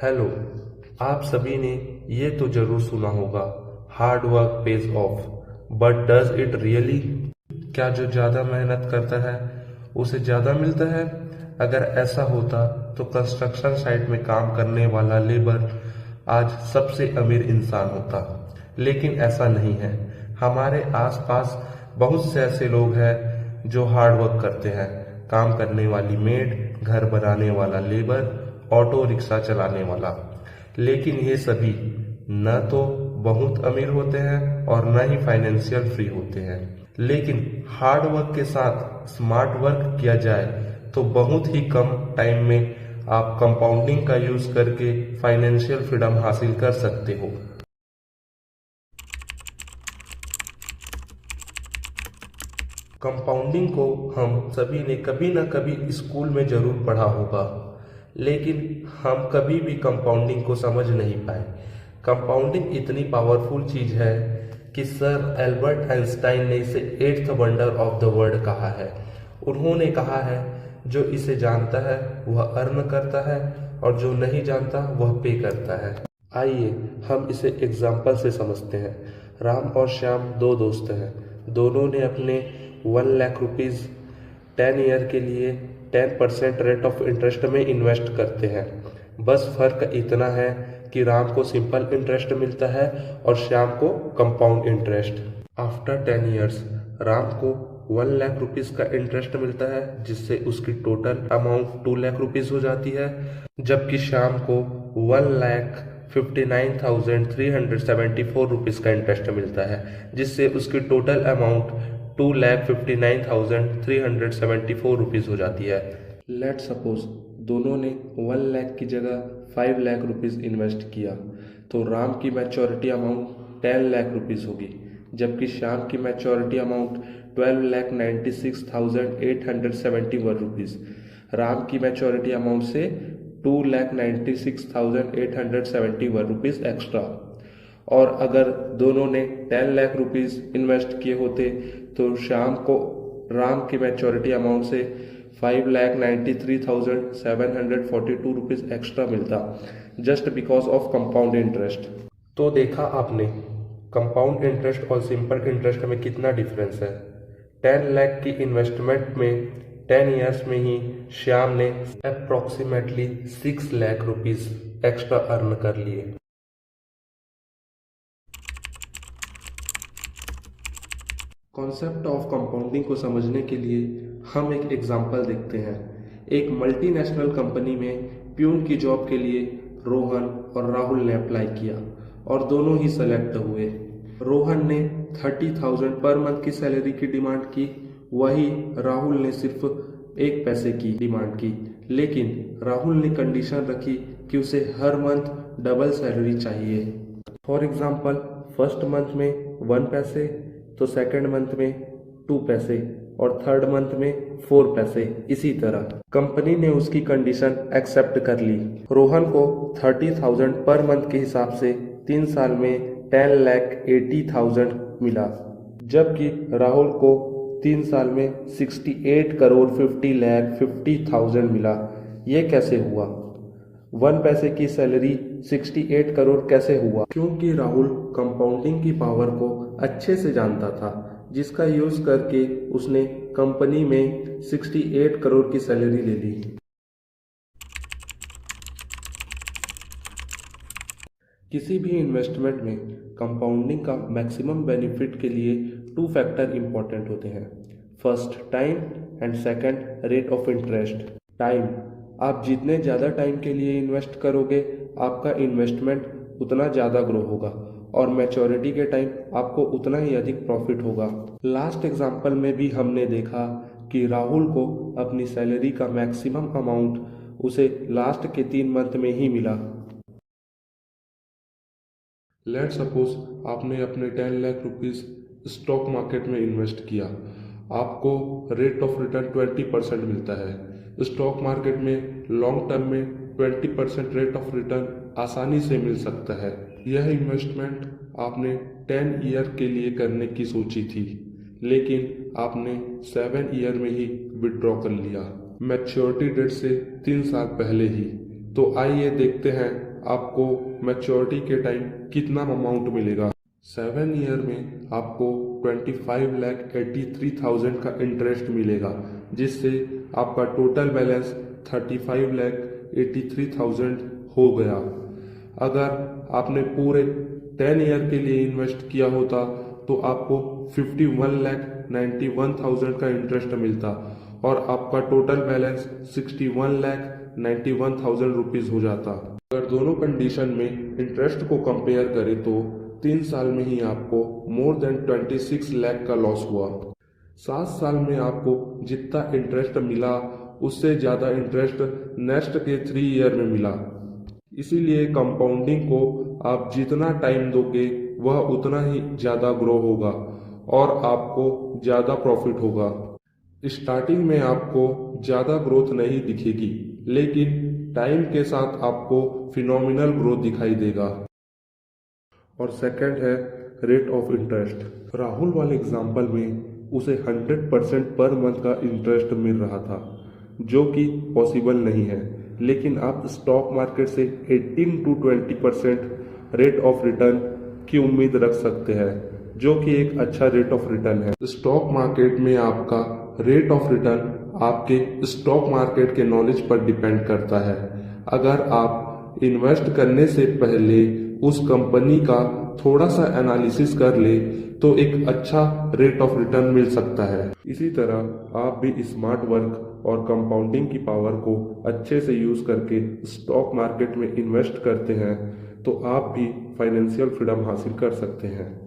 Hello. आप सभी ने ये तो जरूर सुना होगा, hard work page of, but does it really? क्या जो ज्यादा मेहनत करता है उसे ज्यादा मिलता है? अगर ऐसा होता तो कंस्ट्रक्शन साइट में काम करने वाला लेबर आज सबसे अमीर इंसान होता। लेकिन ऐसा नहीं है। हमारे आसपास बहुत से ऐसे लोग हैं जो हार्ड वर्क करते हैं। काम करने वाली मेड, घर बनाने वाला लेबर, ऑटो रिक्शा चलाने वाला। लेकिन ये सभी न तो बहुत अमीर होते हैं और न ही फाइनेंशियल फ्री होते हैं। लेकिन हार्ड वर्क के साथ स्मार्ट वर्क किया जाए तो बहुत ही कम टाइम में आप कंपाउंडिंग का यूज करके फाइनेंशियल फ्रीडम हासिल कर सकते हो। कंपाउंडिंग को हम सभी ने कभी न कभी स्कूल में जरूर पढ़ा होगा, लेकिन हम कभी भी कंपाउंडिंग को समझ नहीं पाए। कंपाउंडिंग इतनी पावरफुल चीज है कि सर एल्बर्ट आइंस्टाइन ने इसे eighth wonder of the world कहा है। उन्होंने कहा है, जो इसे जानता है वह अर्न करता है और जो नहीं जानता वह पे करता है। आइए हम इसे एग्जाम्पल से समझते हैं। राम और श्याम दो दोस्त हैं। दोनों ने अपने 1 लाख रुपीज़ 10 ईयर के लिए 10% रेट ऑफ इंटरेस्ट में इन्वेस्ट करते हैं। बस फर्क इतना है कि राम को सिंपल इंटरेस्ट मिलता है और श्याम को compound interest. After 10 years Ram को 1 लाख रुपीज़ का इंटरेस्ट मिलता है, जिससे उसकी टोटल अमाउंट 2 लाख रुपीज़ हो जाती है। जबकि श्याम को 1,59,374 रुपीज़ का इंटरेस्ट मिलता है, जिससे उसकी टोटल अमाउंट 2,59,374 रुपीज़ हो जाती है। लेट सपोज दोनों ने 1 लाख की जगह 5 लाख रुपीज़ इन्वेस्ट किया, तो राम की मैच्योरिटी अमाउंट 10 लाख रुपीज़ होगी, जबकि श्याम की मैच्योरिटी अमाउंट 12,96,871 रुपीज़। राम की मैच्योरिटी अमाउंट से 2,96,871 रुपीज़ एक्स्ट्रा। और अगर दोनों ने 10 लाख रुपीज़ इन्वेस्ट किए होते तो श्याम को राम की मैच्योरिटी अमाउंट से 5,93,742 रुपीज़ एक्स्ट्रा मिलता, just because of compound interest. तो देखा आपने कंपाउंड इंटरेस्ट और सिंपल इंटरेस्ट में कितना डिफरेंस है। 10 लाख की इन्वेस्टमेंट में 10 ईयर्स में ही श्याम ने approximately 6 lakh rupees extra earn कर लिए। कॉन्सेप्ट ऑफ कंपाउंडिंग को समझने के लिए हम एक एग्जांपल देखते हैं। एक मल्टीनेशनल कंपनी में प्यून की जॉब के लिए रोहन और राहुल ने अप्लाई किया और दोनों ही सेलेक्ट हुए। रोहन ने 30,000 पर मंथ की सैलरी की डिमांड की, वही राहुल ने सिर्फ 1 पैसे की डिमांड की। लेकिन राहुल ने कंडीशन रखी कि उसे हर मंथ डबल सैलरी चाहिए। फॉर एग्जाम्पल, फर्स्ट मंथ में 1 पैसे, तो सेकंड मंथ में 2 पैसे और थर्ड मंथ में 4 पैसे। इसी तरह कंपनी ने उसकी कंडीशन एक्सेप्ट कर ली। रोहन को 30,000 पर मंथ के हिसाब से 3 साल में 10,80,000 मिला, जबकि राहुल को 3 साल में 68,50,50,000 मिला। ये कैसे हुआ? 1 पैसे की सैलरी 68 करोड़ कैसे हुआ? क्योंकि राहुल कंपाउंडिंग की पावर को अच्छे से जानता था, जिसका यूज करके उसने कंपनी में 68 करोड़ की सैलरी ले ली। किसी भी इन्वेस्टमेंट में कंपाउंडिंग का मैक्सिमम बेनिफिट के लिए 2 फैक्टर इंपॉर्टेंट होते हैं। First time and second rate of interest. Time, आप जितने ज़्यादा टाइम के लिए इन्वेस्ट करोगे आपका इन्वेस्टमेंट उतना ज़्यादा ग्रो होगा और मैच्योरिटी के टाइम आपको उतना ही अधिक प्रॉफिट होगा। लास्ट एग्जांपल में भी हमने देखा कि राहुल को अपनी सैलरी का मैक्सिमम अमाउंट उसे लास्ट के 3 मंथ में ही मिला। लेट सपोज आपने अपने 10 लाख रुपीज़ स्टॉक मार्केट में इन्वेस्ट किया, आपको रेट ऑफ रिटर्न 20% मिलता है। स्टॉक मार्केट में लॉन्ग टर्म में 20% रेट ऑफ रिटर्न आसानी से मिल सकता है। यह इन्वेस्टमेंट आपने 10 ईयर के लिए करने की सोची थी, लेकिन आपने 7 ईयर में ही विड्रॉ कर लिया, मैच्योरिटी डेट से 3 साल पहले ही। तो आइए देखते हैं आपको मैच्योरिटी के टाइम कितना अमाउंट मिलेगा। 7 ईयर में आपको 25,83,000 का इंटरेस्ट मिलेगा, जिससे आपका टोटल बैलेंस 35,83,000 हो गया। अगर आपने पूरे 10 ईयर के लिए इन्वेस्ट किया होता तो आपको 51,91,000 का इंटरेस्ट मिलता और आपका टोटल बैलेंस 61,91,000 रुपीज हो जाता। अगर दोनों कंडीशन में इंटरेस्ट को कंपेयर करें तो 3 साल में ही आपको मोर देन 26 लाख का लॉस हुआ। 7 साल में आपको जितना इंटरेस्ट मिला उससे ज़्यादा इंटरेस्ट नेक्स्ट के 3 ईयर में मिला। इसीलिए कंपाउंडिंग को आप जितना टाइम दोगे वह उतना ही ज़्यादा ग्रो होगा और आपको ज़्यादा प्रॉफिट होगा। स्टार्टिंग में आपको ज़्यादा ग्रोथ नहीं दिखेगी, लेकिन टाइम के साथ आपको फिनोमिनल ग्रोथ दिखाई देगा। और सेकंड है रेट ऑफ इंटरेस्ट। राहुल वाले एग्जाम्पल में उसे 100% पर मंथ का इंटरेस्ट मिल रहा था, जो कि पॉसिबल नहीं है। लेकिन आप स्टॉक मार्केट से 18 to 20% रेट ऑफ रिटर्न की उम्मीद रख सकते हैं, जो कि एक अच्छा रेट ऑफ रिटर्न है। स्टॉक मार्केट में आपका रेट ऑफ रिटर्न आपके स्टॉक मार्केट के नॉलेज पर डिपेंड करता है। अगर आप इन्वेस्ट करने से पहले उस कंपनी का थोड़ा सा एनालिसिस कर ले तो एक अच्छा रेट ऑफ रिटर्न मिल सकता है। इसी तरह आप भी स्मार्ट वर्क और कंपाउंडिंग की पावर को अच्छे से यूज करके स्टॉक मार्केट में इन्वेस्ट करते हैं तो आप भी फाइनेंशियल फ्रीडम हासिल कर सकते हैं।